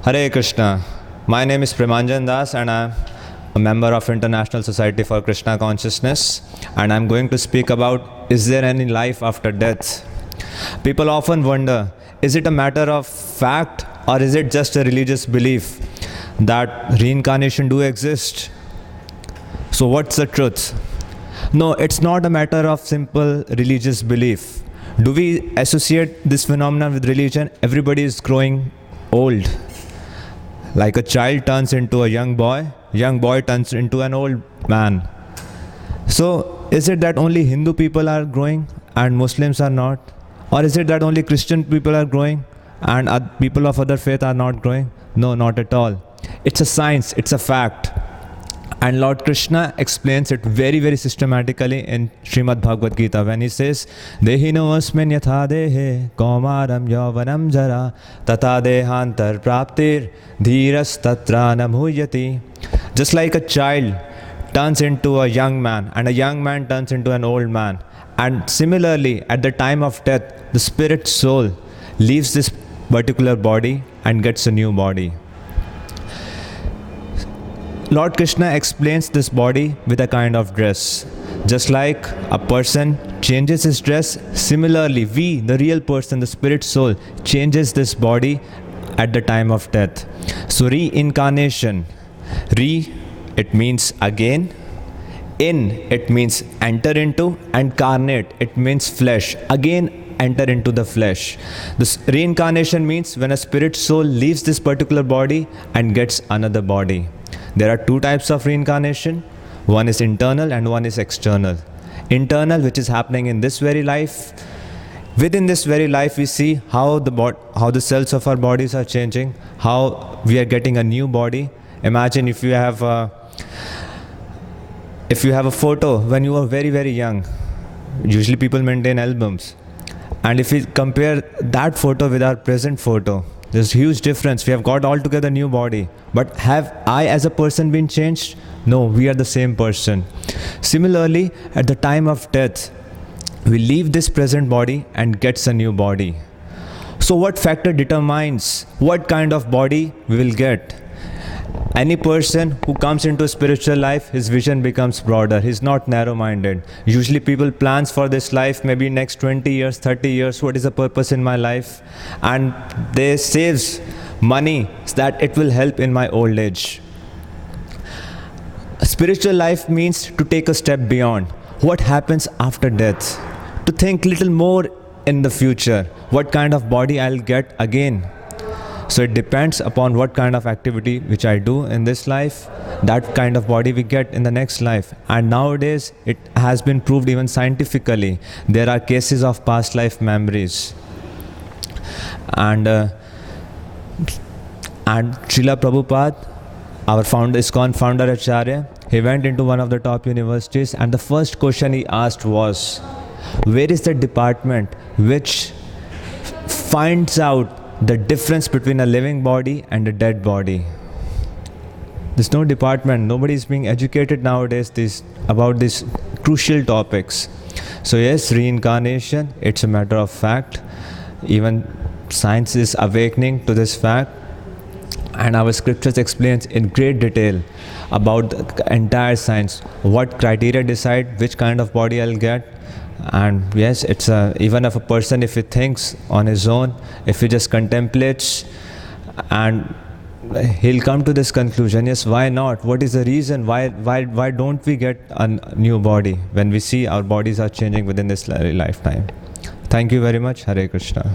Hare Krishna. My name is Premanjan Das and I am a member of International Society for Krishna Consciousness, and I am going to speak about, is there any life after death? People often wonder, is it a matter of fact or is it just a religious belief that reincarnation do exist? So what's the truth? No, it's not a matter of simple religious belief. Do we associate this phenomenon with religion? Everybody is growing old. Like a child turns into a young boy turns into an old man. So is it that only Hindu people are growing and Muslims are not? Or is it that only Christian people are growing and people of other faith are not growing? No, not at all. It's a science, it's a fact. And Lord Krishna explains it very, very systematically in Srimad Bhagavad Gita when he says, Dehino asmin yatha dehe kaumaram yavanam jara tata dehantar praptir dhiras tatra namhuyati. Just like a child turns into a young man and a young man turns into an old man. And similarly, at the time of death, the spirit soul leaves this particular body and gets a new body. Lord Krishna explains this body with a kind of dress. Just like a person changes his dress, similarly we, the real person, the spirit soul, changes this body at the time of death. So reincarnation, it means again, in it means enter into, and carnate it means flesh, again enter into the flesh. This reincarnation means when a spirit soul leaves this particular body and gets another body. There are two types of reincarnation. One is internal and one is external. Internal, which is happening in this very life. Within this very life, we see how the cells of our bodies are changing, how we are getting a new body. Imagine if you have a photo when you were very, very young. Usually people maintain albums. And if we compare that photo with our present photo, there's a huge difference. We have got altogether new body. But have I as a person been changed? No, we are the same person. Similarly, at the time of death, we leave this present body and gets a new body. So what factor determines what kind of body we will get? Any person who comes into a spiritual life, his vision becomes broader. He's not narrow-minded. Usually people plans for this life, maybe next 20 years, 30 years, what is the purpose in my life? And they saves money so that it will help in my old age. A spiritual life means to take a step beyond. What happens after death? To think little more in the future. What kind of body I'll get again? So it depends upon what kind of activity which I do in this life, that kind of body we get in the next life. And nowadays it has been proved even scientifically. There are cases of past life memories. And Srila Prabhupada, our ISKCON founder Acharya, he went into one of the top universities and the first question he asked was, where is the department which finds out the difference between a living body and a dead body? There's no department. Nobody is being educated nowadays about these crucial topics. So yes, reincarnation, it's a matter of fact. Even science is awakening to this fact. And our scriptures explains in great detail about the entire science. What criteria decide which kind of body I'll get. And yes, it's even if a person, if he thinks on his own, if he just contemplates, and he'll come to this conclusion, yes, why not? What is the reason? Why don't we get a new body when we see our bodies are changing within this lifetime? Thank you very much. Hare Krishna.